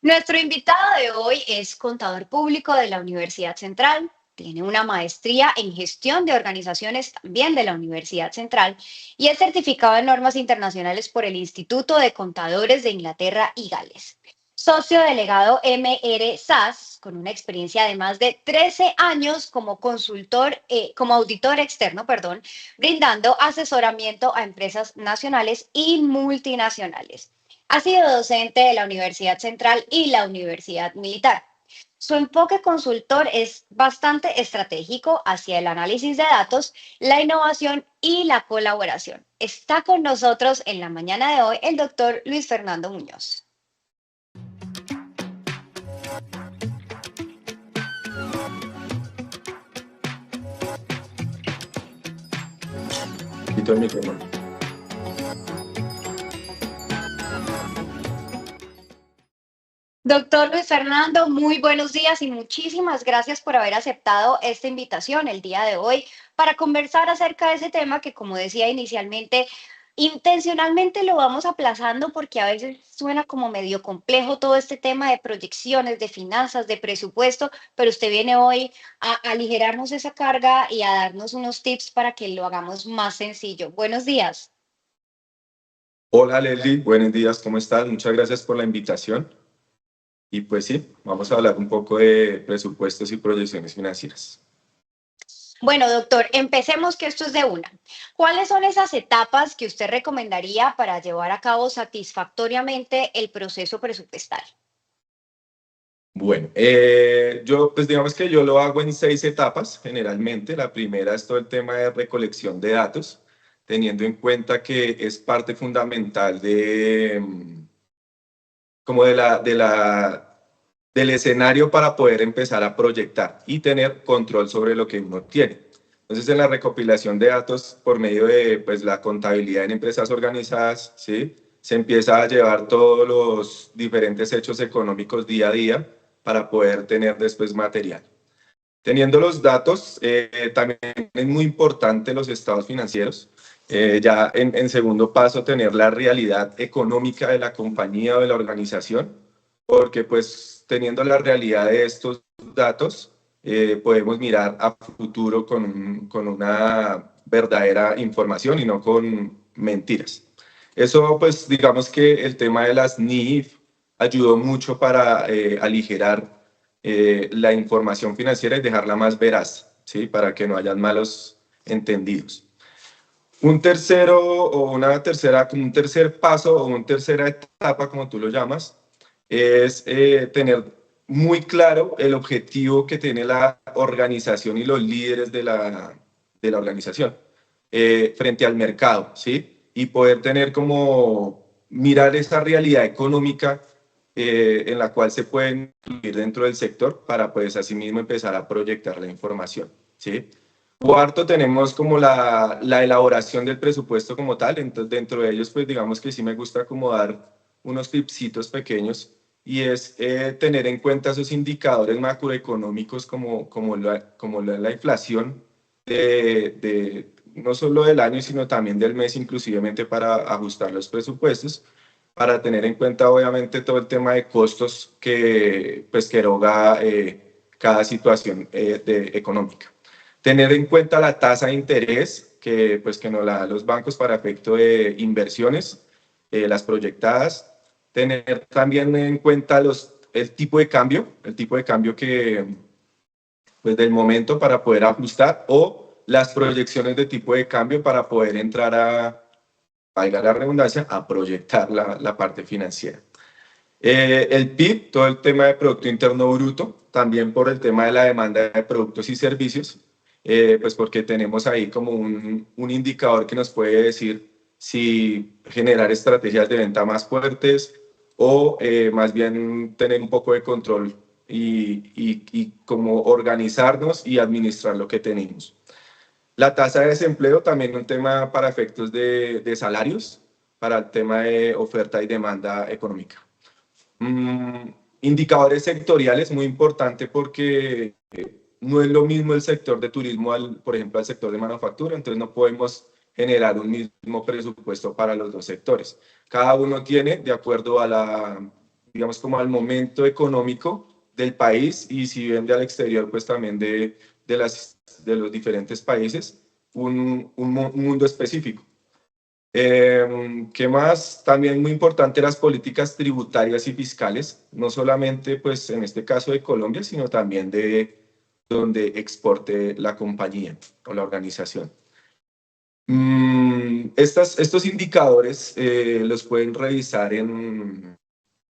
Nuestro invitado de hoy es contador público de la Universidad Central. Tiene una maestría en gestión de organizaciones también de la Universidad Central y es certificado en normas internacionales por el Instituto de Contadores de Inglaterra y Gales. Socio delegado MR SAS, con una experiencia de más de 13 años como como auditor externo, perdón, brindando asesoramiento a empresas nacionales y multinacionales. Ha sido docente de la Universidad Central y la Universidad Militar. Su enfoque consultor es bastante estratégico hacia el análisis de datos, la innovación y la colaboración. Está con nosotros en la mañana de hoy el doctor Luis Fernando Muñoz. Quito el micrófono. Doctor Luis Fernando, muy buenos días y muchísimas gracias por haber aceptado esta invitación el día de hoy para conversar acerca de ese tema que, como decía inicialmente, intencionalmente lo vamos aplazando porque a veces suena como medio complejo todo este tema de proyecciones, de finanzas, de presupuesto, pero usted viene hoy a aligerarnos esa carga y a darnos unos tips para que lo hagamos más sencillo. Buenos días. Hola Leslie, buenos días, ¿cómo estás? Muchas gracias por la invitación. Y pues sí, vamos a hablar un poco de presupuestos y proyecciones financieras. Bueno, doctor, empecemos que esto es de una. ¿Cuáles son esas etapas que usted recomendaría para llevar a cabo satisfactoriamente el proceso presupuestal? Bueno, yo pues digamos que yo lo hago en 6 etapas generalmente. La primera es todo el tema de recolección de datos, teniendo en cuenta que es parte fundamental de, como del escenario para poder empezar a proyectar y tener control sobre lo que uno tiene. Entonces, en la recopilación de datos por medio de pues, la contabilidad en empresas organizadas, ¿sí? Se empieza a llevar todos los diferentes hechos económicos día a día para poder tener después material. Teniendo los datos, también es muy importante los estados financieros. Ya en segundo paso, tener la realidad económica de la compañía o de la organización, porque pues teniendo la realidad de estos datos, podemos mirar a futuro con una verdadera información y no con mentiras. Eso pues digamos que el tema de las NIF ayudó mucho para aligerar la información financiera y dejarla más veraz, ¿sí? Para que no hayan malos entendidos. Un tercero o una tercera, como un tercer paso o una tercera etapa, como tú lo llamas, es tener muy claro el objetivo que tiene la organización y los líderes de la organización frente al mercado, ¿sí? Y poder tener como mirar esa realidad económica en la cual se pueden incluir dentro del sector para pues asimismo empezar a proyectar la información, ¿sí? Cuarto, tenemos como la elaboración del presupuesto como tal. Entonces, dentro de ellos, pues digamos que sí me gusta como dar unos tipsitos pequeños y es tener en cuenta esos indicadores macroeconómicos como la inflación no solo del año, sino también del mes, inclusivemente para ajustar los presupuestos, para tener en cuenta obviamente todo el tema de costos pues, que eroga cada situación económica. Tener en cuenta la tasa de interés pues, que nos la dan los bancos para efecto de inversiones, las proyectadas. Tener también en cuenta el tipo de cambio que, pues, del momento para poder ajustar o las proyecciones de tipo de cambio para poder entrar valga la redundancia, a proyectar la parte financiera. El PIB, todo el tema de Producto Interno Bruto, también por el tema de la demanda de productos y servicios, pues porque tenemos ahí como un indicador que nos puede decir si generar estrategias de venta más fuertes o más bien tener un poco de control y como organizarnos y administrar lo que tenemos. La tasa de desempleo también un tema para efectos de salarios, para el tema de oferta y demanda económica. Indicadores sectoriales, muy importante porque no es lo mismo el sector de turismo, por ejemplo, al sector de manufactura, entonces no podemos generar un mismo presupuesto para los dos sectores. Cada uno tiene, de acuerdo a digamos, como al momento económico del país, y si vende al exterior, pues también de los diferentes países, un mundo específico. ¿Qué más? También muy importante las políticas tributarias y fiscales, no solamente pues en este caso de Colombia, sino también de donde exporte la compañía o la organización. Estos indicadores los pueden revisar en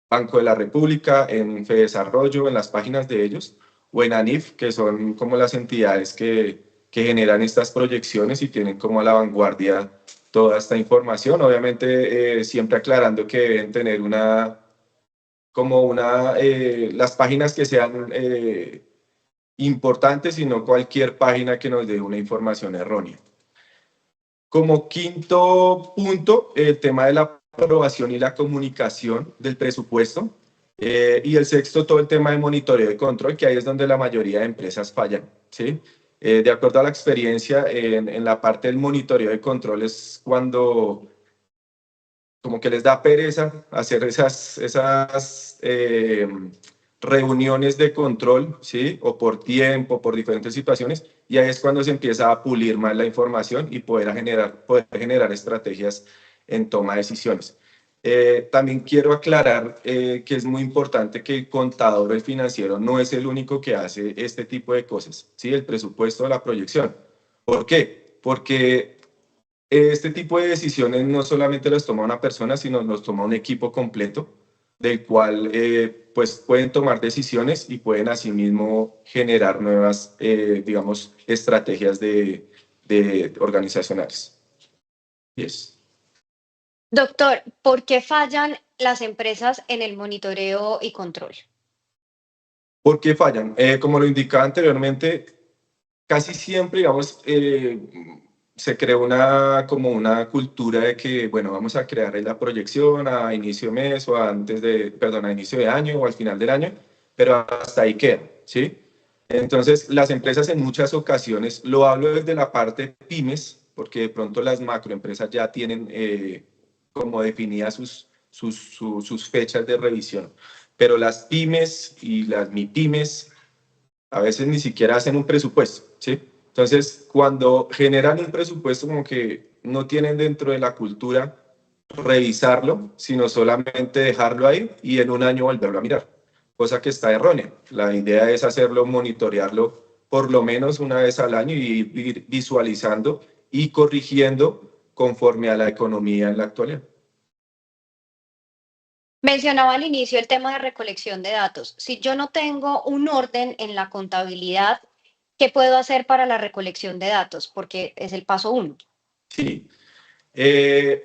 Banco de la República, en Fedesarrollo, en las páginas de ellos, o en ANIF, que son como las entidades que generan estas proyecciones y tienen como a la vanguardia toda esta información. Obviamente, siempre aclarando que deben tener las páginas que sean importantes y no cualquier página que nos dé una información errónea. Como quinto punto, el tema de la aprobación y la comunicación del presupuesto. Y el sexto, todo el tema de monitoreo y control, que ahí es donde la mayoría de empresas fallan, ¿sí? De acuerdo a la experiencia, en la parte del monitoreo y control es cuando como que les da pereza hacer esas reuniones de control, ¿sí? O por tiempo, por diferentes situaciones, y ahí es cuando se empieza a pulir más la información y poder generar estrategias en toma de decisiones. También quiero aclarar que es muy importante que el contador o el financiero no es el único que hace este tipo de cosas, ¿sí? El presupuesto, la proyección. ¿Por qué? Porque este tipo de decisiones no solamente las toma una persona, sino los toma un equipo completo, del cual pues pueden tomar decisiones y pueden asimismo generar nuevas, digamos, estrategias de organizacionales. Yes. Doctor, ¿por qué fallan las empresas en el monitoreo y control? ¿Por qué fallan? Como lo indicaba anteriormente, casi siempre, digamos, se creó como una cultura de que, bueno, vamos a crear la proyección a inicio de mes o a inicio de año o al final del año, pero hasta ahí queda, ¿sí? Entonces, las empresas en muchas ocasiones, lo hablo desde la parte pymes, porque de pronto las macroempresas ya tienen como definidas sus fechas de revisión, pero las pymes y las MIPYMES a veces ni siquiera hacen un presupuesto, ¿sí? Entonces, cuando generan un presupuesto, como que no tienen dentro de la cultura revisarlo, sino solamente dejarlo ahí y en un año volverlo a mirar, cosa que está errónea. La idea es hacerlo, monitorearlo por lo menos una vez al año y ir visualizando y corrigiendo conforme a la economía en la actualidad. Mencionaba al inicio el tema de recolección de datos. Si yo no tengo un orden en la contabilidad, ¿qué puedo hacer para la recolección de datos? Porque es el paso uno. Sí,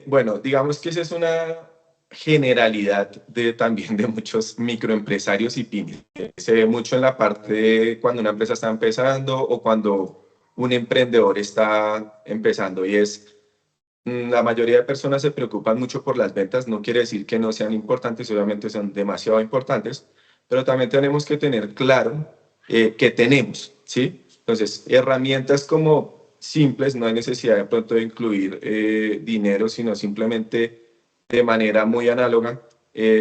bueno, digamos que esa es una generalidad también de muchos microempresarios y pymes. Se ve mucho en la parte de cuando una empresa está empezando o cuando un emprendedor está empezando, y es la mayoría de personas se preocupan mucho por las ventas. No quiere decir que no sean importantes, obviamente son demasiado importantes, pero también tenemos que tener claro que tenemos, ¿sí? Entonces, herramientas como simples, no hay necesidad de pronto de incluir dinero, sino simplemente de manera muy análoga,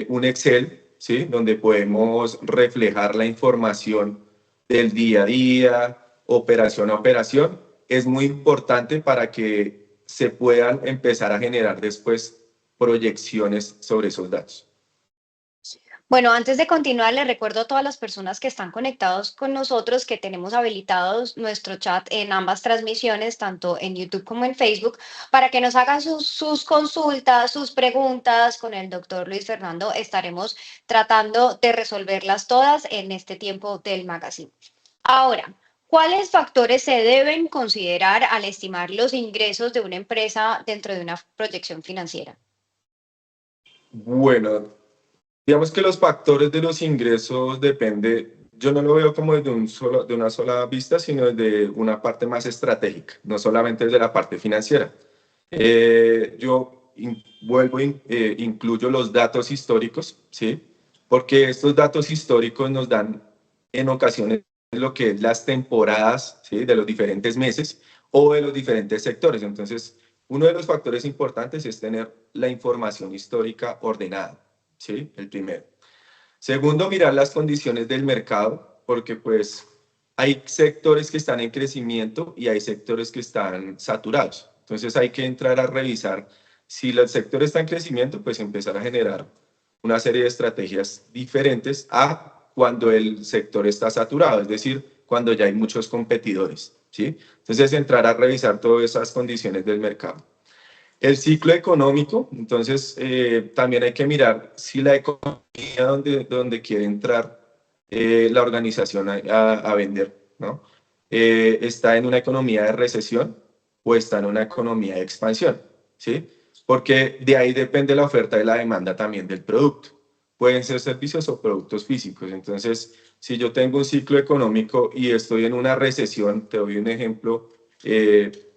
un Excel, ¿sí? Donde podemos reflejar la información del día a día, operación a operación. Es muy importante para que se puedan empezar a generar después proyecciones sobre esos datos. Bueno, antes de continuar, les recuerdo a todas las personas que están conectados con nosotros que tenemos habilitados nuestro chat en ambas transmisiones, tanto en YouTube como en Facebook, para que nos hagan sus consultas, sus preguntas con el doctor Luis Fernando. Estaremos tratando de resolverlas todas en este tiempo del magazine. Ahora, ¿cuáles factores se deben considerar al estimar los ingresos de una empresa dentro de una proyección financiera? Bueno, digamos que los factores de los ingresos depende, yo no lo veo como de una sola vista, sino desde una parte más estratégica, no solamente desde la parte financiera. Yo incluyo los datos históricos, ¿sí? Porque estos datos históricos nos dan en ocasiones lo que es las temporadas, ¿sí? De los diferentes meses o de los diferentes sectores. Entonces, uno de los factores importantes es tener la información histórica ordenada, ¿sí? El primero. Segundo, mirar las condiciones del mercado, porque pues hay sectores que están en crecimiento y hay sectores que están saturados. Entonces hay que entrar a revisar si el sector está en crecimiento, pues empezar a generar una serie de estrategias diferentes a cuando el sector está saturado, es decir, cuando ya hay muchos competidores, ¿sí? Entonces entrar a revisar todas esas condiciones del mercado. El ciclo económico, entonces también hay que mirar si la economía donde quiere entrar la organización a vender, ¿no? Está en una economía de recesión o está en una economía de expansión, ¿sí? Porque de ahí depende la oferta y la demanda también del producto. Pueden ser servicios o productos físicos. Entonces, si yo tengo un ciclo económico y estoy en una recesión, te doy un ejemplo,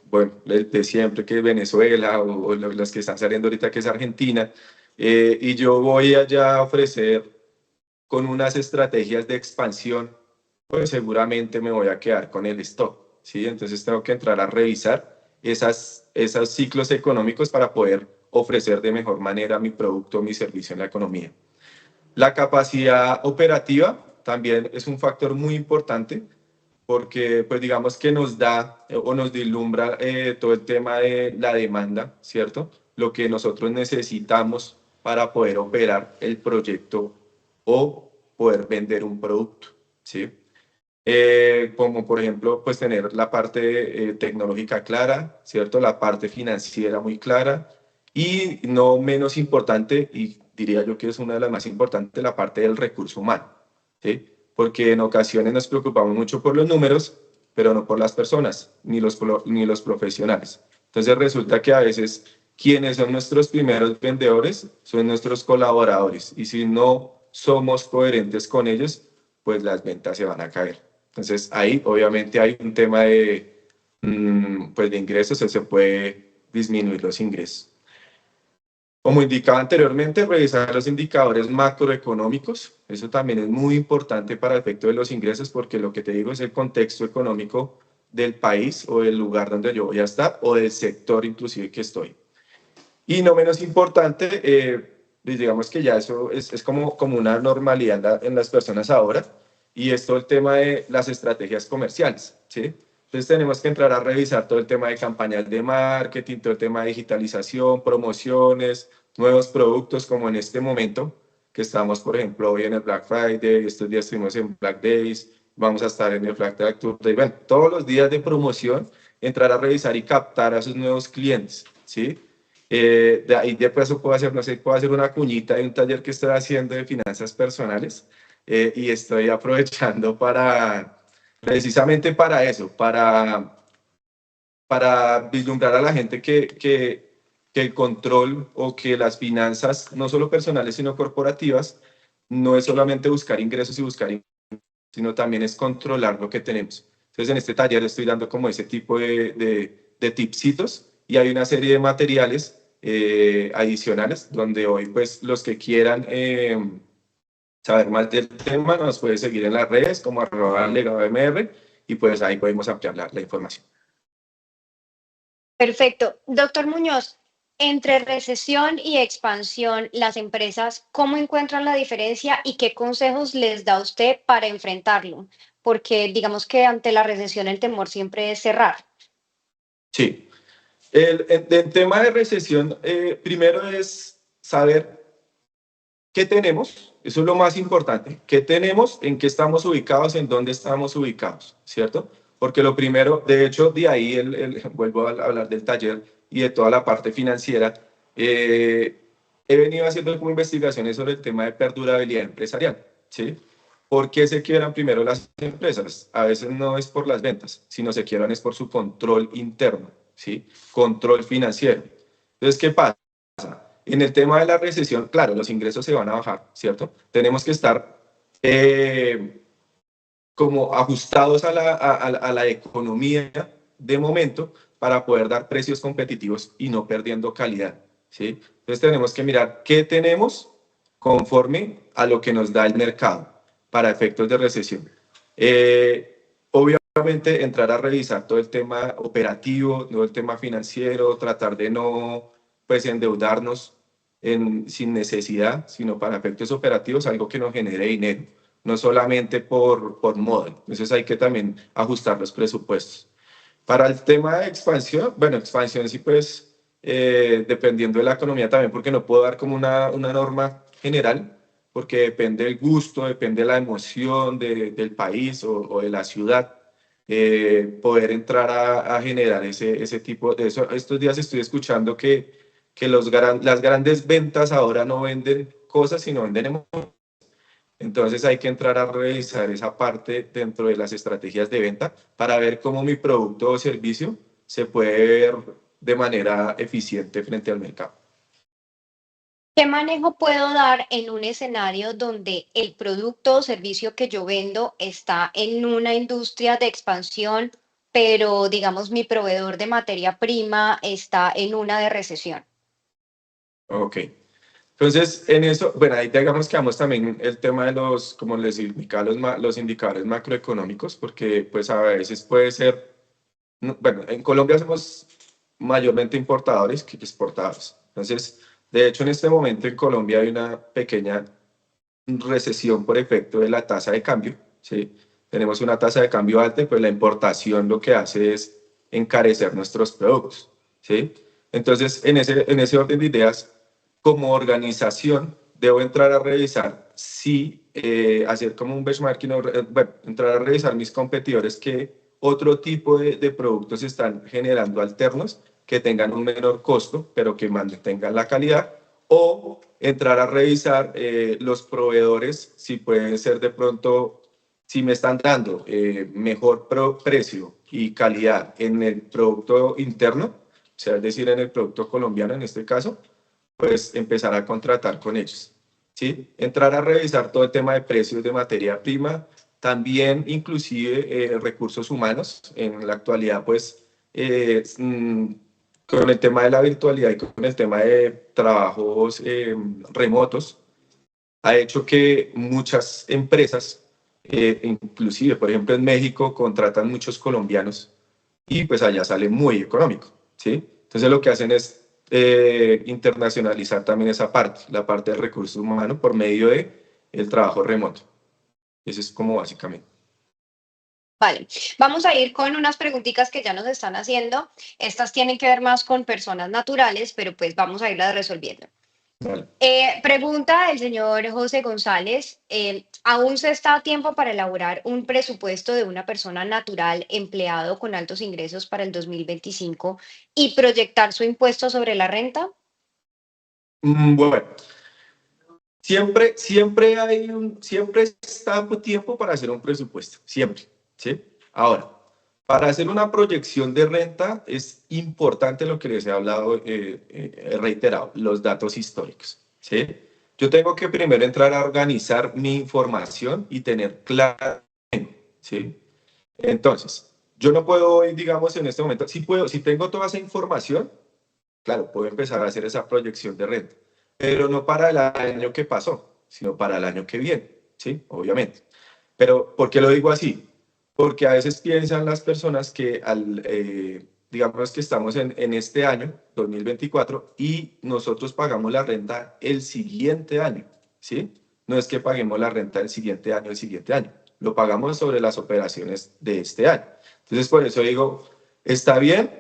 bueno, de siempre, que es Venezuela o las que están saliendo ahorita, que es Argentina, y yo voy allá a ofrecer con unas estrategias de expansión, pues seguramente me voy a quedar con el stock, ¿sí? Entonces tengo que entrar a revisar esos ciclos económicos para poder ofrecer de mejor manera mi producto o mi servicio en la economía. La capacidad operativa también es un factor muy importante porque pues digamos que nos da o nos vislumbra todo el tema de la demanda, ¿cierto? Lo que nosotros necesitamos para poder operar el proyecto o poder vender un producto, ¿sí? Como por ejemplo, pues tener la parte tecnológica clara, ¿cierto? La parte financiera muy clara y no menos importante, y diría yo que es una de las más importantes, la parte del recurso humano, ¿sí? Porque en ocasiones nos preocupamos mucho por los números, pero no por las personas, ni los profesionales. Entonces resulta que a veces quienes son nuestros primeros vendedores son nuestros colaboradores, y si no somos coherentes con ellos, pues las ventas se van a caer. Entonces ahí obviamente hay un tema de, pues de ingresos, se puede disminuir los ingresos. Como indicaba anteriormente, revisar los indicadores macroeconómicos. Eso también es muy importante para el efecto de los ingresos, porque lo que te digo es el contexto económico del país o del lugar donde yo voy a estar o del sector inclusive que estoy. Y no menos importante, digamos que ya eso es como una normalidad en las personas ahora, y es todo el tema de las estrategias comerciales, ¿sí? Entonces tenemos que entrar a revisar todo el tema de campañas de marketing, todo el tema de digitalización, promociones, nuevos productos, como en este momento, que estamos, por ejemplo, hoy en el Black Friday, estos días estuvimos en Black Days, vamos a estar en el Black Day, bueno, todos los días de promoción, entrar a revisar y captar a esos nuevos clientes, ¿sí? De ahí después puedo hacer, no sé, puedo hacer una cuñita de un taller que estoy haciendo de finanzas personales, y estoy aprovechando precisamente para eso, para vislumbrar a la gente que el control o que las finanzas, no solo personales, sino corporativas, no es solamente buscar ingresos y buscar ingresos, sino también es controlar lo que tenemos. Entonces, en este taller estoy dando como ese tipo de tipsitos, y hay una serie de materiales adicionales donde hoy, pues, los que quieran saber más del tema nos puede seguir en las redes como @legadomr, y pues ahí podemos ampliar la información. Perfecto. Doctor Muñoz, entre recesión y expansión, las empresas, ¿cómo encuentran la diferencia y qué consejos les da usted para enfrentarlo? Porque digamos que ante la recesión el temor siempre es cerrar. Sí, el tema de recesión, primero es saber qué tenemos, eso es lo más importante, qué tenemos, en qué estamos ubicados, en dónde estamos ubicados, ¿cierto? Porque lo primero, de hecho, de ahí vuelvo a hablar del taller y de toda la parte financiera. He venido haciendo como investigaciones sobre el tema de perdurabilidad empresarial, ¿sí? ¿Por qué se quiebran primero las empresas? A veces no es por las ventas, sino se quiebran es por su control interno, ¿sí? Control financiero. Entonces, ¿qué pasa? En el tema de la recesión, claro, los ingresos se van a bajar, ¿cierto? Tenemos que estar como ajustados a la economía de momento para poder dar precios competitivos y no perdiendo calidad, ¿sí? Entonces tenemos que mirar qué tenemos conforme a lo que nos da el mercado para efectos de recesión. Obviamente entrar a revisar todo el tema operativo, todo el tema financiero, tratar de no, pues, endeudarnos sin necesidad, sino para efectos operativos, algo que nos genere dinero, no solamente por moda. Entonces hay que también ajustar los presupuestos. Para el tema de expansión, bueno, expansión sí pues dependiendo de la economía también, porque no puedo dar como una norma general, porque depende del gusto, depende de la emoción del país o de la ciudad, poder entrar a generar ese tipo de eso. Estos días estoy escuchando que las grandes ventas ahora no venden cosas, sino venden emociones. Entonces hay que entrar a revisar esa parte dentro de las estrategias de venta para ver cómo mi producto o servicio se puede ver de manera eficiente frente al mercado. ¿Qué manejo puedo dar en un escenario donde el producto o servicio que yo vendo está en una industria de expansión, pero digamos mi proveedor de materia prima está en una de recesión? Ok. Entonces, en eso, bueno, ahí digamos que vamos también el tema de los, como les indicaba, los indicadores macroeconómicos, porque pues a veces puede ser, bueno, en Colombia somos mayormente importadores que exportadores. Entonces, de hecho, en este momento en Colombia hay una pequeña recesión por efecto de la tasa de cambio, ¿sí? Tenemos una tasa de cambio alta y pues la importación lo que hace es encarecer nuestros productos, ¿sí? Entonces, en ese orden de ideas, como organización, debo entrar a revisar si, hacer como un benchmarking, bueno, entrar a revisar mis competidores que otro tipo de productos están generando alternos que tengan un menor costo, pero que mantengan la calidad, o entrar a revisar los proveedores, si pueden ser de pronto, si me están dando mejor precio y calidad en el producto interno, o sea, es decir, en el producto colombiano en este caso, pues empezar a contratar con ellos. ¿Sí? Entrar a revisar todo el tema de precios de materia prima, también inclusive recursos humanos. En la actualidad, pues, con el tema de la virtualidad y con el tema de trabajos remotos, ha hecho que muchas empresas, inclusive, por ejemplo, en México, contratan muchos colombianos y pues allá sale muy económico, ¿sí? Entonces lo que hacen es internacionalizar también esa parte, la parte del recurso humano por medio de el trabajo remoto. Eso es como básicamente. Vale, vamos a ir con unas preguntitas que ya nos están haciendo. Estas tienen que ver más con personas naturales, pero pues vamos a irlas resolviendo. Vale. Pregunta el señor José González, ¿aún se está a tiempo para elaborar un presupuesto de una persona natural empleado con altos ingresos para el 2025 y proyectar su impuesto sobre la renta? Bueno, siempre está a tiempo para hacer un presupuesto, siempre, ¿sí? Ahora, para hacer una proyección de renta es importante lo que les he hablado, he reiterado, los datos históricos, ¿sí? Yo tengo que primero entrar a organizar mi información y tener claro, ¿sí? Entonces, yo no puedo hoy, digamos, en este momento, si puedo, si tengo toda esa información, claro, puedo empezar a hacer esa proyección de renta, pero no para el año que pasó, sino para el año que viene, ¿sí? Obviamente. Pero, ¿por qué lo digo así? Porque a veces piensan las personas que digamos que estamos en este año, 2024, y nosotros pagamos la renta el siguiente año, ¿sí? No es que paguemos la renta el siguiente año, lo pagamos sobre las operaciones de este año. Entonces, por eso digo, está bien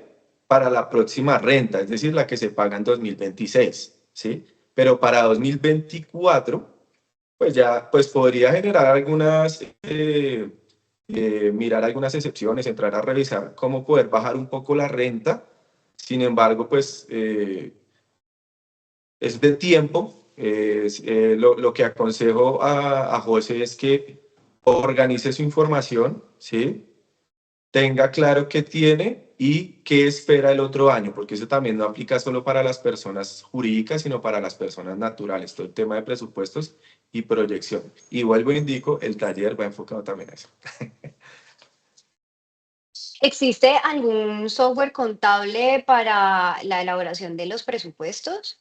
para la próxima renta, es decir, la que se paga en 2026, ¿sí? Pero para 2024 pues ya pues podría generar mirar algunas excepciones, entrar a revisar cómo poder bajar un poco la renta. Sin embargo, pues es de tiempo. Lo que aconsejo a José es que organice su información, ¿sí? Tenga claro qué tiene y qué espera el otro año, porque eso también no aplica solo para las personas jurídicas, sino para las personas naturales, todo el tema de presupuestos y proyección. Y vuelvo e indico, el taller va enfocado también a eso. ¿Existe algún software contable para la elaboración de los presupuestos?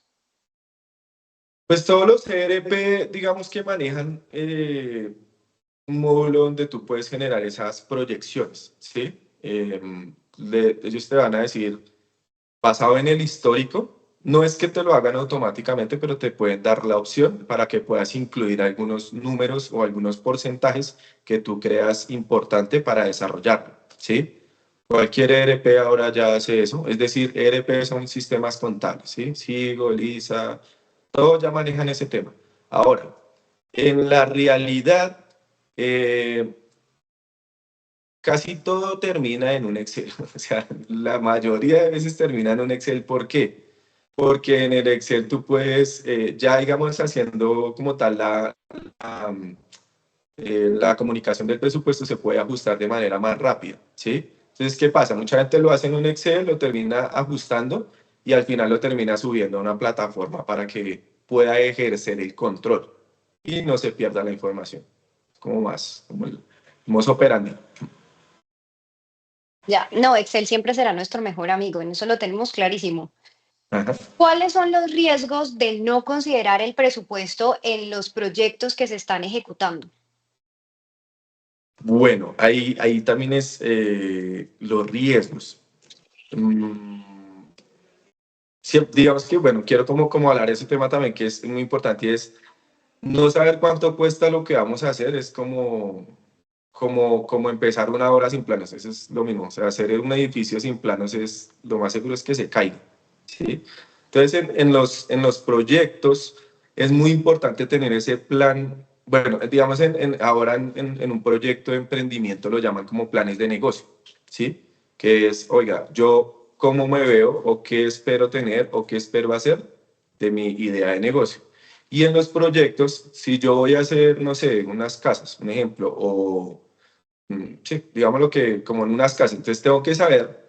Pues todos los CRP, digamos que manejan un módulo donde tú puedes generar esas proyecciones, ¿sí? Ellos te van a decir, basado en el histórico, No es que te lo hagan automáticamente, pero te pueden dar la opción para que puedas incluir algunos números o algunos porcentajes que tú creas importante para desarrollarlo, ¿sí? Cualquier ERP ahora ya hace eso, es decir, ERP son sistemas contables, ¿sí? Sigo, Lisa, todos ya manejan ese tema. Ahora, en la realidad, eh, casi todo termina en un Excel. O sea, la mayoría de veces termina en un Excel. ¿Por qué? Porque en el Excel tú puedes, ya digamos, haciendo como tal la comunicación del presupuesto se puede ajustar de manera más rápida, ¿sí? Entonces, ¿qué pasa? Mucha gente lo hace en un Excel, lo termina ajustando y al final lo termina subiendo a una plataforma para que pueda ejercer el control y no se pierda la información. Como más, como el modus operandi. Ya, no, Excel siempre será nuestro mejor amigo, en eso lo tenemos clarísimo. Ajá. ¿Cuáles son los riesgos de no considerar el presupuesto en los proyectos que se están ejecutando? Bueno, ahí también es los riesgos. Mm, digamos que, bueno, quiero como hablar de ese tema también que es muy importante y es no saber cuánto cuesta lo que vamos a hacer, es como empezar una obra sin planos, eso es lo mismo, o sea, hacer un edificio sin planos es, lo más seguro es que se caiga, ¿sí? Entonces, en los proyectos es muy importante tener ese plan, bueno, digamos, ahora en un proyecto de emprendimiento lo llaman como planes de negocio, ¿sí? Que es, oiga, yo cómo me veo o qué espero tener o qué espero hacer de mi idea de negocio. Y en los proyectos, si yo voy a hacer, no sé, unas casas, un ejemplo, o sí, digamos lo que como en unas casas, entonces tengo que saber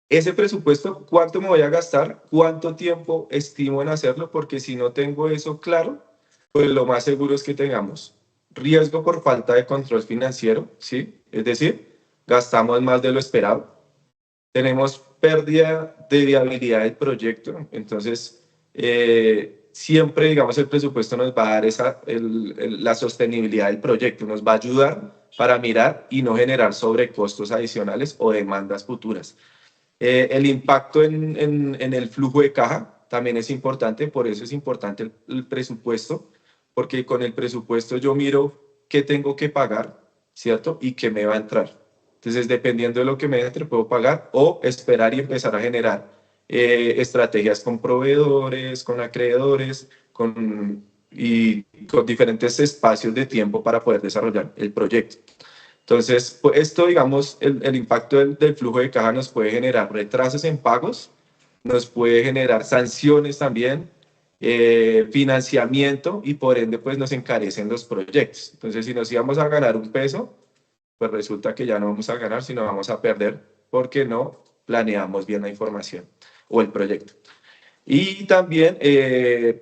ese presupuesto, cuánto me voy a gastar, cuánto tiempo estimo en hacerlo, porque si no tengo eso claro, pues lo más seguro es que tengamos riesgo por falta de control financiero, ¿sí? Es decir, gastamos más de lo esperado, tenemos pérdida de viabilidad del proyecto, entonces siempre, digamos, el presupuesto nos va a dar la sostenibilidad del proyecto, nos va a ayudar para mirar y no generar sobrecostos adicionales o demandas futuras. El impacto en el flujo de caja también es importante, por eso es importante el presupuesto, porque con el presupuesto yo miro qué tengo que pagar, ¿cierto? Y qué me va a entrar. Entonces, dependiendo de lo que me entre, puedo pagar o esperar y empezar a generar estrategias con proveedores, con acreedores, y con diferentes espacios de tiempo para poder desarrollar el proyecto. Entonces, pues esto, digamos, el impacto del flujo de caja nos puede generar retrasos en pagos, nos puede generar sanciones también, financiamiento y por ende, pues nos encarecen los proyectos. Entonces, si nos íbamos a ganar un peso, pues resulta que ya no vamos a ganar, sino vamos a perder porque no planeamos bien la información o el proyecto. Y también,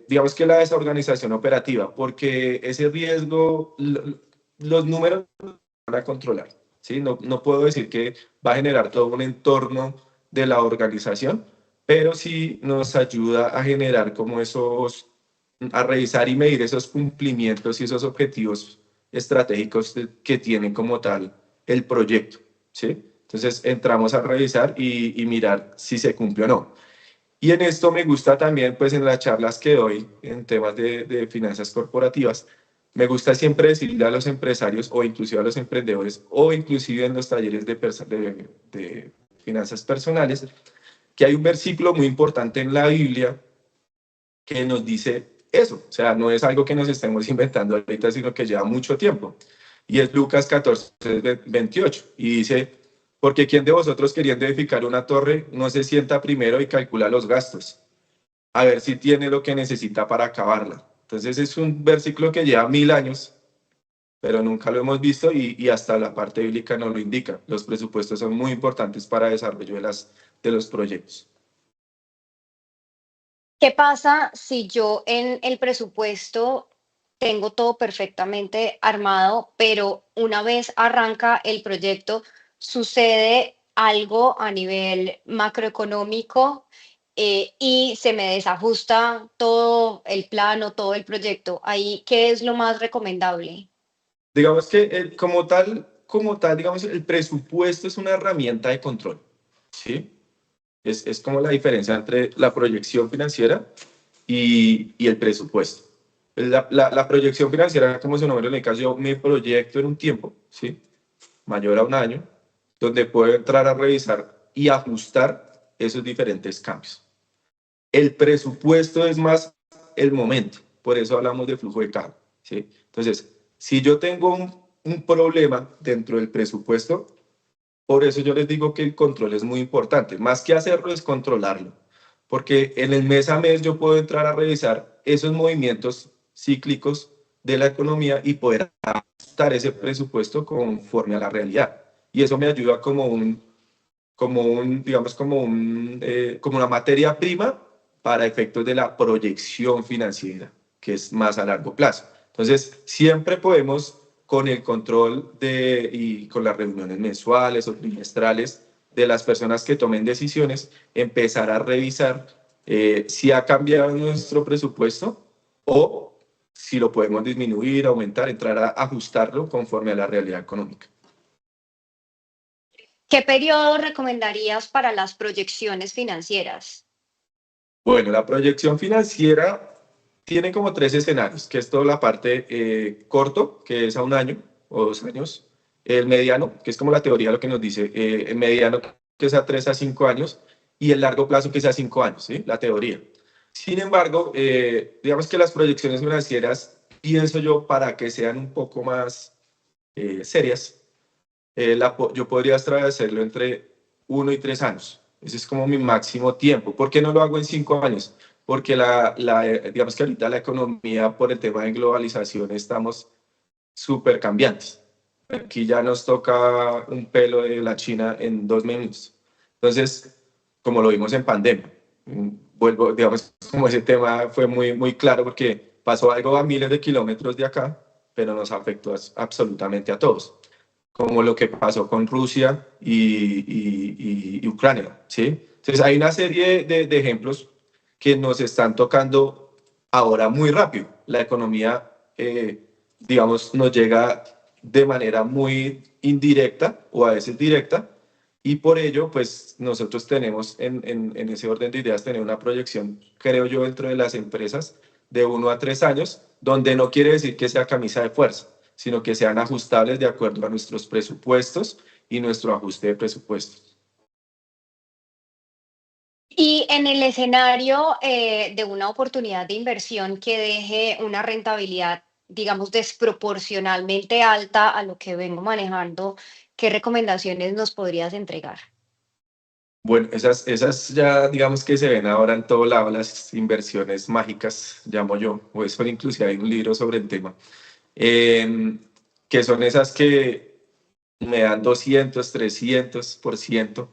digamos que la desorganización operativa, porque ese riesgo, los números van a controlar, ¿sí? No puedo decir que va a generar todo un entorno de la organización, pero sí nos ayuda a generar como a revisar y medir esos cumplimientos y esos objetivos estratégicos que tiene como tal el proyecto, ¿sí? Entonces entramos a revisar y mirar si se cumple o no. Y en esto me gusta también, pues en las charlas que doy en temas de finanzas corporativas, me gusta siempre decirle a los empresarios o inclusive a los emprendedores o inclusive en los talleres de finanzas personales, que hay un versículo muy importante en la Biblia que nos dice eso. O sea, no es algo que nos estemos inventando ahorita, sino que lleva mucho tiempo. Y es Lucas 14:28. Y dice, porque ¿quién de vosotros queriendo edificar una torre no se sienta primero y calcula los gastos? A ver si tiene lo que necesita para acabarla. Entonces es un versículo que lleva 1000 años, pero nunca lo hemos visto y hasta la parte bíblica nos lo indica. Los presupuestos son muy importantes para el desarrollo de los proyectos. ¿Qué pasa si yo en el presupuesto tengo todo perfectamente armado, pero una vez arranca el proyecto, sucede algo a nivel macroeconómico y se me desajusta todo el plano, todo el proyecto? Ahí, ¿qué es lo más recomendable? Digamos que como tal, digamos, el presupuesto es una herramienta de control, ¿sí? Es como la diferencia entre la proyección financiera y el presupuesto. La proyección financiera, como su nombre lo indica, yo me proyecto en un tiempo, ¿sí? Mayor a un año, donde puedo entrar a revisar y ajustar esos diferentes cambios. El presupuesto es más el momento, por eso hablamos de flujo de caja, ¿sí? Entonces, si yo tengo un problema dentro del presupuesto, por eso yo les digo que el control es muy importante. Más que hacerlo es controlarlo. Porque en el mes a mes yo puedo entrar a revisar esos movimientos cíclicos de la economía y poder ajustar ese presupuesto conforme a la realidad. Y eso me ayuda digamos, como una materia prima para efectos de la proyección financiera, que es más a largo plazo. Entonces, siempre podemos, con el control y con las reuniones mensuales o trimestrales de las personas que tomen decisiones, empezar a revisar si ha cambiado nuestro presupuesto o si lo podemos disminuir, aumentar, entrar a ajustarlo conforme a la realidad económica. ¿Qué periodo recomendarías para las proyecciones financieras? Bueno, la proyección financiera tiene como tres escenarios, que es toda la parte corto, que es a un año o 2 años, el mediano, que es como la teoría lo que nos dice, el mediano, que es a 3 a 5 años, y el largo plazo, que es a 5 años, ¿sí? La teoría. Sin embargo, digamos que las proyecciones financieras, pienso yo, para que sean un poco más serias, yo podría hacerlo entre 1 y 3 años. Ese es como mi máximo tiempo. ¿Por qué no lo hago en 5 años? Porque digamos que ahorita la economía, por el tema de globalización, estamos súper cambiantes. Aquí ya nos toca un pelo de la China en 2 minutos. Entonces, como lo vimos en pandemia, vuelvo, digamos, como ese tema fue muy, muy claro porque pasó algo a miles de kilómetros de acá, pero nos afectó absolutamente a todos, como lo que pasó con Rusia y Ucrania, ¿sí? Entonces hay una serie de ejemplos que nos están tocando ahora muy rápido. La economía, digamos, nos llega de manera muy indirecta o a veces directa, y por ello, pues nosotros tenemos en ese orden de ideas, tener una proyección, creo yo, dentro de las empresas de 1 a 3 años, donde no quiere decir que sea camisa de fuerza, sino que sean ajustables de acuerdo a nuestros presupuestos y nuestro ajuste de presupuestos. Y en el escenario de una oportunidad de inversión que deje una rentabilidad, digamos, desproporcionalmente alta a lo que vengo manejando, ¿qué recomendaciones nos podrías entregar? Bueno, esas ya digamos que se ven ahora en todo lado, las inversiones mágicas, llamo yo, o eso inclusive hay un libro sobre el tema, eh, que son esas que me dan 200, 300%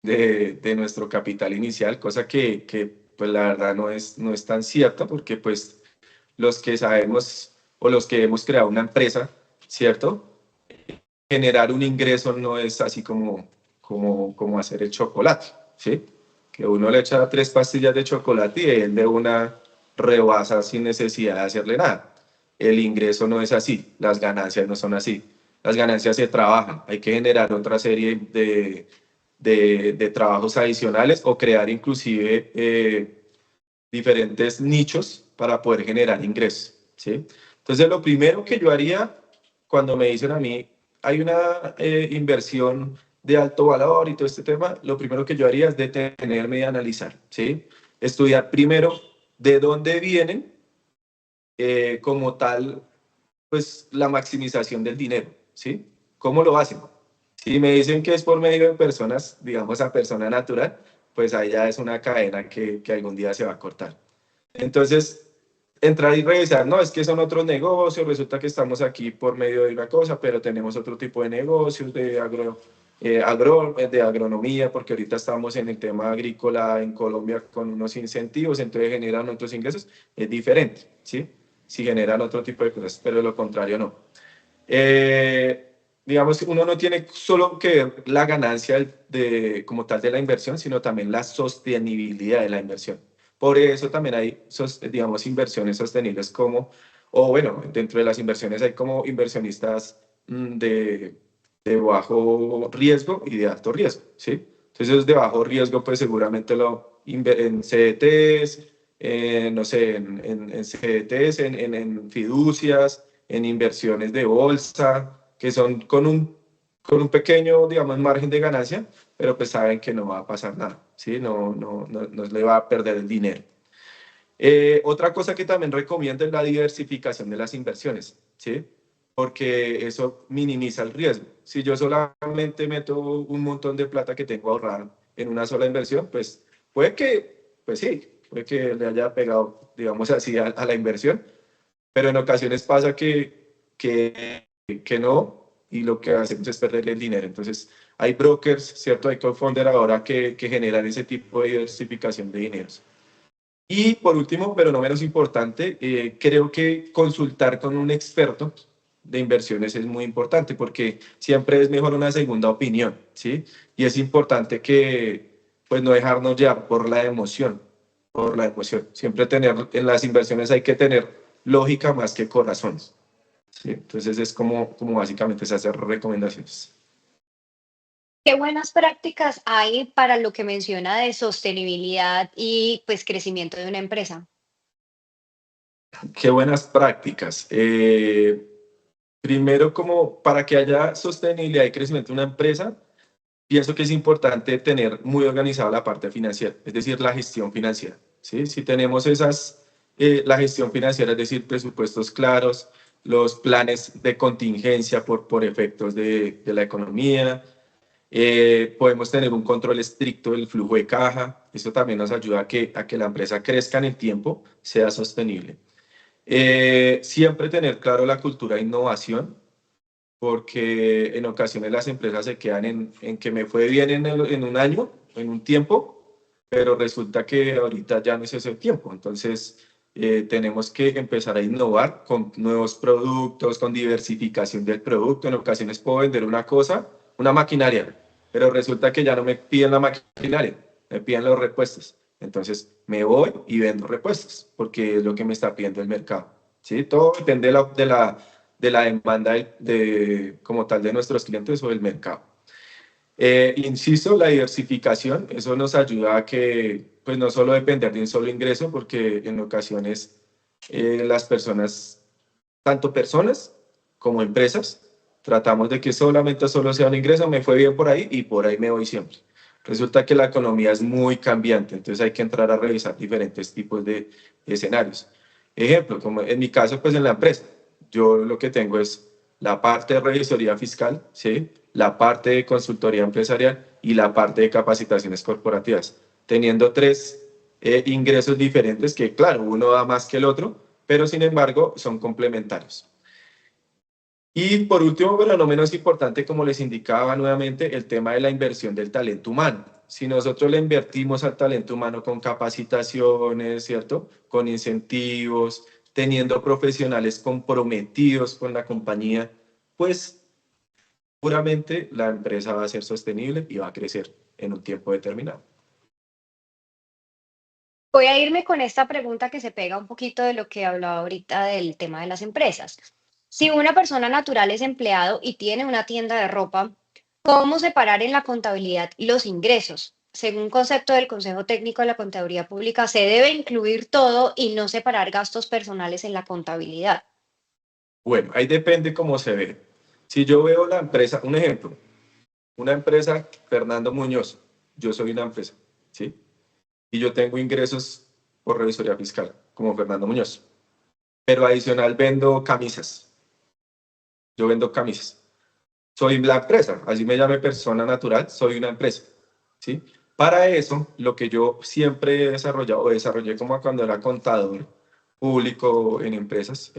de nuestro capital inicial, cosa que pues la verdad no es tan cierta, porque pues los que sabemos o los que hemos creado una empresa, ¿cierto? Generar un ingreso no es así como hacer el chocolate, ¿sí? Que uno le echa 3 pastillas de chocolate y él de una rebasa sin necesidad de hacerle nada. El ingreso no es así, las ganancias no son así. Las ganancias se trabajan, hay que generar otra serie de trabajos adicionales o crear inclusive diferentes nichos para poder generar ingresos, ¿sí? Entonces, lo primero que yo haría cuando me dicen a mí, hay una inversión de alto valor y todo este tema, lo primero que yo haría es detenerme y analizar, ¿sí? Estudiar primero de dónde vienen como tal, pues la maximización del dinero, ¿sí? ¿Cómo lo hacen? Si me dicen que es por medio de personas, digamos a persona natural, pues ahí ya es una cadena que algún día se va a cortar. Entonces, entrar y revisar, no, es que son otros negocios, resulta que estamos aquí por medio de una cosa, pero tenemos otro tipo de negocios de agronomía, porque ahorita estamos en el tema agrícola en Colombia con unos incentivos, entonces generan otros ingresos, es diferente, ¿sí? Si generan otro tipo de cosas, pero lo contrario no. Digamos, uno no tiene solo que ver la ganancia como tal de la inversión, sino también la sostenibilidad de la inversión. Por eso también hay, digamos, inversiones sostenibles o bueno, dentro de las inversiones hay como inversionistas de bajo riesgo y de alto riesgo, ¿sí? Entonces, esos de bajo riesgo, pues seguramente en CDTs, no sé, en CDTs, en fiducias, en inversiones de bolsa, que son con un pequeño, digamos, margen de ganancia, pero pues saben que no va a pasar nada, ¿sí? No le va a perder el dinero. Otra cosa que también recomiendo es la diversificación de las inversiones, ¿sí? Porque eso minimiza el riesgo. Si yo solamente meto un montón de plata que tengo ahorrada en una sola inversión, pues pues sí, puede que le haya pegado, digamos así, a la inversión, pero en ocasiones pasa que no, y lo que hacemos es perder el dinero. Entonces, hay brokers, ¿cierto? Hay co-founder ahora que generan ese tipo de diversificación de dineros. Y por último, pero no menos importante, creo que consultar con un experto de inversiones es muy importante porque siempre es mejor una segunda opinión, ¿sí? Y es importante que, pues, no dejarnos llevar por la emoción, por la emoción. Siempre en las inversiones hay que tener lógica más que corazones, ¿sí? Entonces es como básicamente es hacer recomendaciones. ¿Qué buenas prácticas hay para lo que menciona de sostenibilidad y pues crecimiento de una empresa? Qué buenas prácticas. Primero, como para que haya sostenibilidad y crecimiento de una empresa, pienso que es importante tener muy organizada la parte financiera, es decir, la gestión financiera, ¿sí? Si tenemos la gestión financiera, es decir, presupuestos claros, los planes de contingencia por efectos de la economía, podemos tener un control estricto del flujo de caja, eso también nos ayuda a que la empresa crezca en el tiempo, sea sostenible. Siempre tener claro la cultura de innovación, porque en ocasiones las empresas se quedan en que me fue bien en un año, en un tiempo, pero resulta que ahorita ya no es ese tiempo. Entonces, tenemos que empezar a innovar con nuevos productos, con diversificación del producto. En ocasiones puedo vender una cosa, una maquinaria, pero resulta que ya no me piden la maquinaria, me piden los repuestos. Entonces, me voy y vendo repuestos, porque es lo que me está pidiendo el mercado. ¿Sí? Todo depende de la demanda como tal de nuestros clientes o del mercado. Insisto, la diversificación, eso nos ayuda a que pues no solo depender de un solo ingreso, porque en ocasiones las personas, tanto personas como empresas, tratamos de que solamente solo sea un ingreso, me fue bien por ahí y por ahí me voy siempre. Resulta que la economía es muy cambiante, entonces hay que entrar a revisar diferentes tipos de escenarios. Ejemplo, como en mi caso, pues en la empresa, yo lo que tengo es la parte de revisoría fiscal, ¿sí? La parte de consultoría empresarial y la parte de capacitaciones corporativas, teniendo tres ingresos diferentes que, claro, uno da más que el otro, pero sin embargo son complementarios. Y por último, pero no menos importante, como les indicaba nuevamente, el tema de la inversión del talento humano. Si nosotros le invertimos al talento humano con capacitaciones, ¿cierto? Con incentivos, teniendo profesionales comprometidos con la compañía, pues puramente la empresa va a ser sostenible y va a crecer en un tiempo determinado. Voy a irme con esta pregunta que se pega un poquito de lo que hablaba ahorita del tema de las empresas. Si una persona natural es empleado y tiene una tienda de ropa, ¿cómo separar en la contabilidad los ingresos? Según concepto del Consejo Técnico de la Contaduría Pública, se debe incluir todo y no separar gastos personales en la contabilidad. Bueno, ahí depende cómo se ve. Si yo veo la empresa, un ejemplo, una empresa, Fernando Muñoz, yo soy una empresa, ¿sí? Y yo tengo ingresos por revisoría fiscal, como Fernando Muñoz. Pero adicional vendo camisas. Yo vendo camisas. Soy la empresa, así me llame persona natural, soy una empresa, ¿sí? Para eso, lo que yo siempre he desarrollado, o desarrollé como cuando era contador público en empresas,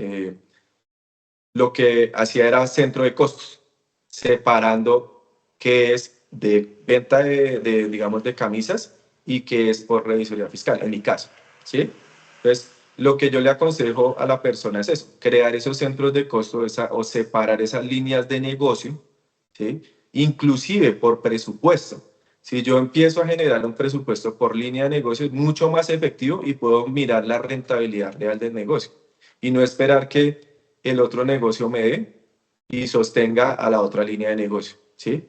lo que hacía era centro de costos, separando qué es de venta digamos, de camisas y qué es por revisoría fiscal, en mi caso, ¿sí? Entonces, lo que yo le aconsejo a la persona es eso, crear esos centros de costo o separar esas líneas de negocio, ¿sí? Inclusive por presupuesto. Si yo empiezo a generar un presupuesto por línea de negocio, es mucho más efectivo y puedo mirar la rentabilidad real del negocio y no esperar que el otro negocio me dé y sostenga a la otra línea de negocio, ¿sí?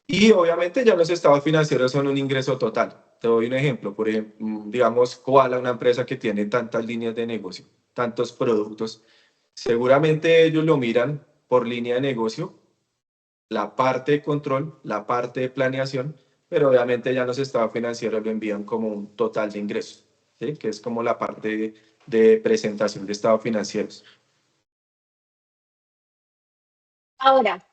Y obviamente ya los estados financieros son un ingreso total. Te doy un ejemplo, por ejemplo, digamos, Koala, una empresa que tiene tantas líneas de negocio, tantos productos, seguramente ellos lo miran por línea de negocio, la parte de control, la parte de planeación, pero obviamente ya los estados financieros lo envían como un total de ingresos, ¿sí? Que es como la parte de presentación de estados financieros. Ahora,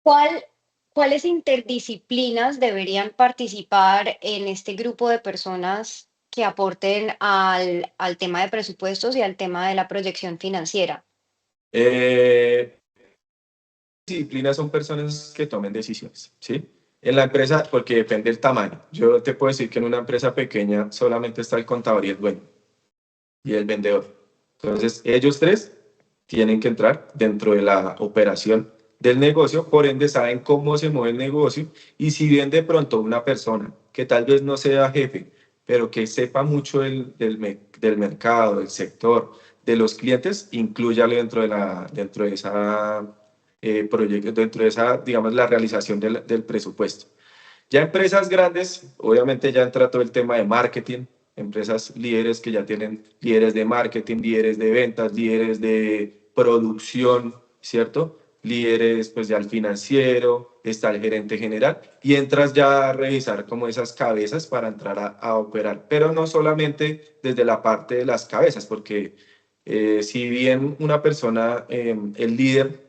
¿cuál, ¿cuáles interdisciplinas deberían participar en este grupo de personas que aporten al tema de presupuestos y al tema de la proyección financiera? Eh, Disciplinas son personas que tomen decisiones, ¿sí? En la empresa, porque depende del tamaño. Yo te puedo decir que en una empresa pequeña solamente está el contador y el dueño y el vendedor. Entonces, ellos tres tienen que entrar dentro de la operación del negocio, por ende saben cómo se mueve el negocio y si bien de pronto una persona que tal vez no sea jefe, pero que sepa mucho del mercado, del sector, de los clientes, incluyale dentro de esa proyecto, dentro de esa, digamos, la realización del presupuesto. Ya empresas grandes, obviamente ya entra todo el tema de marketing, empresas líderes que ya tienen líderes de marketing, líderes de ventas, líderes de producción, ¿cierto? Líderes pues ya al financiero, está el gerente general y entras ya a revisar como esas cabezas para entrar a operar, pero no solamente desde la parte de las cabezas, porque si bien una persona, el líder,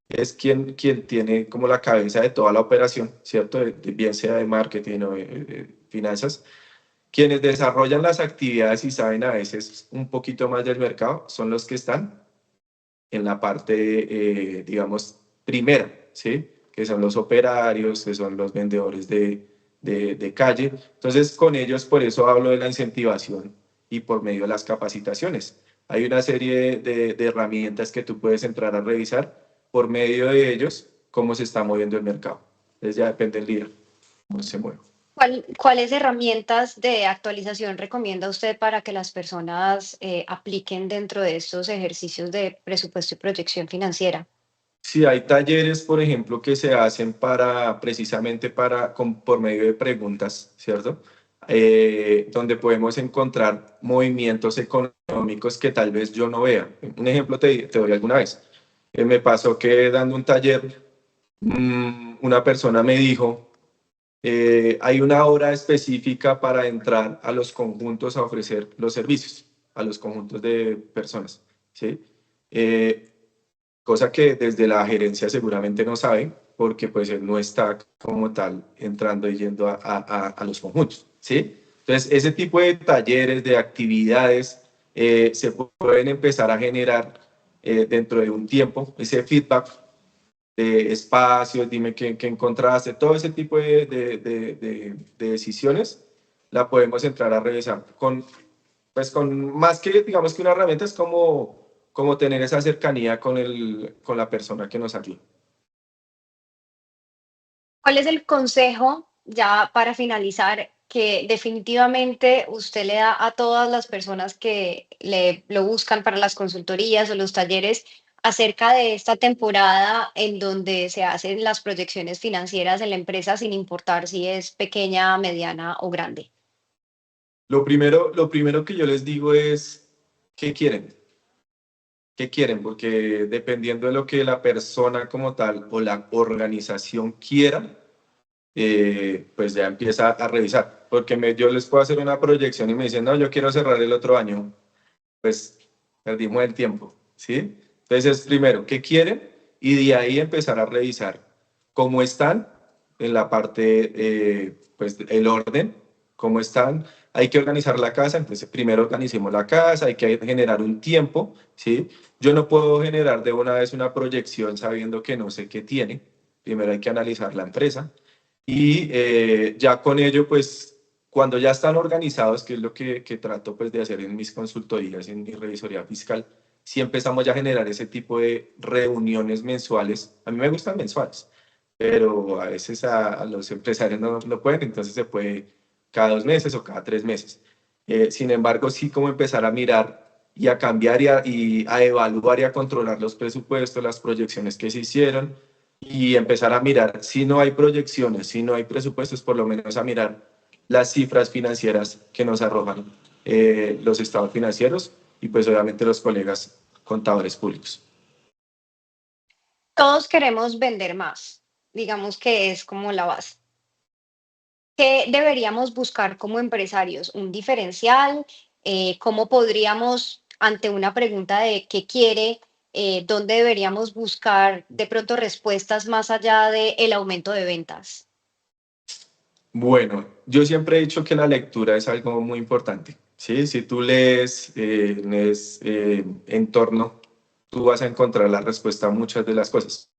es quien tiene como la cabeza de toda la operación, ¿cierto? Bien sea de marketing o de finanzas. Quienes desarrollan las actividades y saben a veces un poquito más del mercado son los que están en la parte, digamos, primera, ¿sí? Que son los operarios, que son los vendedores de calle. Entonces, con ellos, por eso hablo de la incentivación y por medio de las capacitaciones. Hay una serie de herramientas que tú puedes entrar a revisar por medio de ellos cómo se está moviendo el mercado. Entonces ya depende del líder, cómo se mueve. ¿Cuáles herramientas de actualización recomienda usted para que las personas apliquen dentro de estos ejercicios de presupuesto y proyección financiera? Sí, hay talleres, por ejemplo, que se hacen para precisamente por medio de preguntas, ¿cierto? Donde podemos encontrar movimientos económicos que tal vez yo no vea. Un ejemplo te doy alguna vez. Me pasó que dando un taller, una persona me dijo, hay una hora específica para entrar a los conjuntos a ofrecer los servicios, a los conjuntos de personas, ¿sí? Eh, Cosa que desde la gerencia seguramente no saben, porque pues él no está como tal entrando y yendo a los conjuntos, ¿sí? Entonces, ese tipo de talleres, de actividades, se pueden empezar a generar dentro de un tiempo, ese feedback de espacios, dime qué encontraste, todo ese tipo de decisiones, la podemos entrar a revisar pues con más que, digamos que una herramienta es como tener esa cercanía con la persona que nos ayuda. ¿Cuál es el consejo, ya para finalizar, que definitivamente usted le da a todas las personas que lo buscan para las consultorías o los talleres acerca de esta temporada en donde se hacen las proyecciones financieras en la empresa sin importar si es pequeña, mediana o grande? Lo primero que yo les digo es, ¿qué quieren? ¿Qué quieren? Porque dependiendo de lo que la persona como tal o la organización quiera, pues ya empieza a revisar. Porque yo les puedo hacer una proyección y me dicen, no, yo quiero cerrar el otro año. Pues perdimos el tiempo, ¿sí? Entonces, primero, ¿qué quieren? Y de ahí empezar a revisar cómo están en la parte, pues, el orden, cómo están. Hay que organizar la casa, entonces primero organicemos la casa, hay que generar un tiempo, ¿sí? Yo no puedo generar de una vez una proyección sabiendo que no sé qué tiene. Primero hay que analizar la empresa y ya con ello, pues cuando ya están organizados, que es lo que trato pues, de hacer en mis consultorías, en mi revisoría fiscal, si empezamos ya a generar ese tipo de reuniones mensuales. A mí me gustan mensuales, pero a veces a los empresarios no pueden, entonces se puede cada 2 meses o cada 3 meses. Sin embargo, sí como empezar a mirar y a cambiar y a evaluar y a controlar los presupuestos, las proyecciones que se hicieron, y empezar a mirar, si no hay proyecciones, si no hay presupuestos, por lo menos a mirar las cifras financieras que nos arrojan los estados financieros y pues obviamente los colegas contadores públicos. Todos queremos vender más, digamos que es como la base. ¿Qué deberíamos buscar como empresarios? ¿Un diferencial? ¿Cómo podríamos, ante una pregunta de qué quiere, dónde deberíamos buscar de pronto respuestas más allá del aumento de ventas? Bueno, yo siempre he dicho que la lectura es algo muy importante, ¿sí? Si tú lees entorno, tú vas a encontrar la respuesta a muchas de las cosas.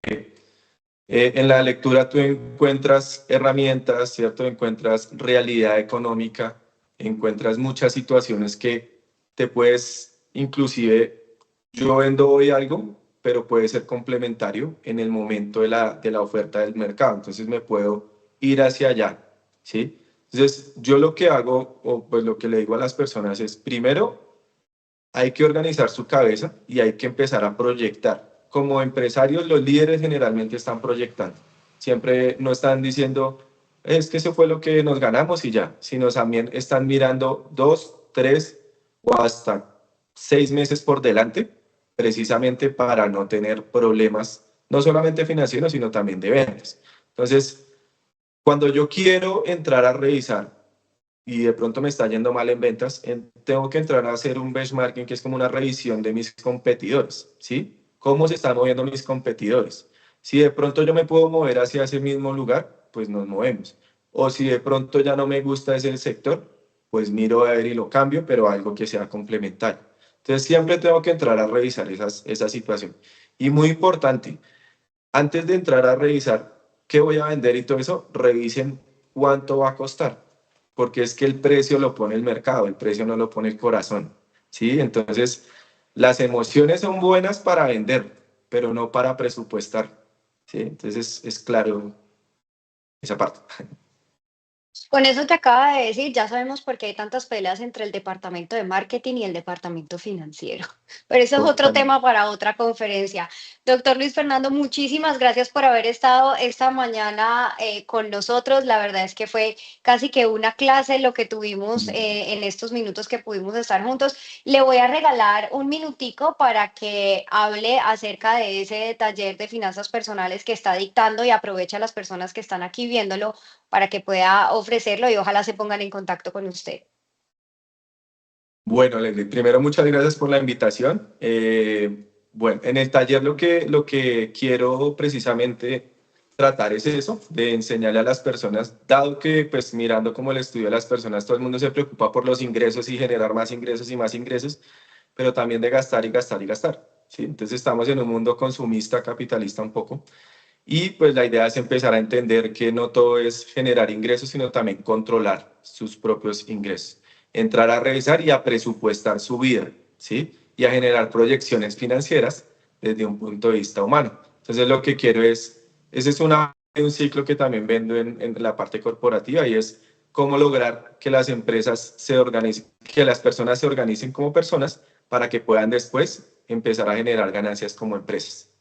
En la lectura tú encuentras herramientas, ¿cierto? Encuentras realidad económica, encuentras muchas situaciones que te puedes, inclusive, yo vendo hoy algo, pero puede ser complementario en el momento de la oferta del mercado. Entonces me puedo ir hacia allá, ¿sí? Entonces yo lo que hago, o pues lo que le digo a las personas es, primero, hay que organizar su cabeza y hay que empezar a proyectar. Como empresarios, los líderes generalmente están proyectando. Siempre no están diciendo, es que eso fue lo que nos ganamos y ya, sino también están mirando 2, 3 o hasta 6 meses por delante, precisamente para no tener problemas, no solamente financieros, sino también de ventas. Entonces, cuando yo quiero entrar a revisar y de pronto me está yendo mal en ventas, tengo que entrar a hacer un benchmarking que es como una revisión de mis competidores, ¿sí? ¿Cómo se están moviendo mis competidores? Si de pronto yo me puedo mover hacia ese mismo lugar, pues nos movemos. O si de pronto ya no me gusta ese sector, pues miro a ver y lo cambio, pero algo que sea complementario. Entonces siempre tengo que entrar a revisar esa situación. Y muy importante, antes de entrar a revisar qué voy a vender y todo eso, revisen cuánto va a costar, porque es que el precio lo pone el mercado, el precio no lo pone el corazón, ¿sí? Entonces, las emociones son buenas para vender, pero no para presupuestar, ¿sí? Entonces, es claro esa parte. Con eso que acaba de decir, ya sabemos por qué hay tantas peleas entre el departamento de marketing y el departamento financiero. Pero eso es otro Totalmente. tema para otra conferencia. Doctor Luis Fernando, muchísimas gracias por haber estado esta mañana con nosotros. La verdad es que fue casi que una clase lo que tuvimos en estos minutos que pudimos estar juntos. Le voy a regalar un minutico para que hable acerca de ese taller de finanzas personales que está dictando y aproveche a las personas que están aquí viéndolo para que pueda ofrecerlo y ojalá se pongan en contacto con usted. Bueno, Leslie, primero muchas gracias por la invitación. Bueno, en el taller lo que quiero precisamente tratar es eso, de enseñarle a las personas, dado que pues mirando como el estudio de las personas, todo el mundo se preocupa por los ingresos y generar más ingresos y más ingresos, pero también de gastar y gastar y gastar, ¿sí? Entonces estamos en un mundo consumista, capitalista un poco, y pues la idea es empezar a entender que no todo es generar ingresos, sino también controlar sus propios ingresos. Entrar a revisar y a presupuestar su vida, ¿sí? Y a generar proyecciones financieras desde un punto de vista humano. Entonces lo que quiero ese es un ciclo que también vendo en la parte corporativa y es cómo lograr que las empresas se organicen, que las personas se organicen como personas para que puedan después empezar a generar ganancias como empresas.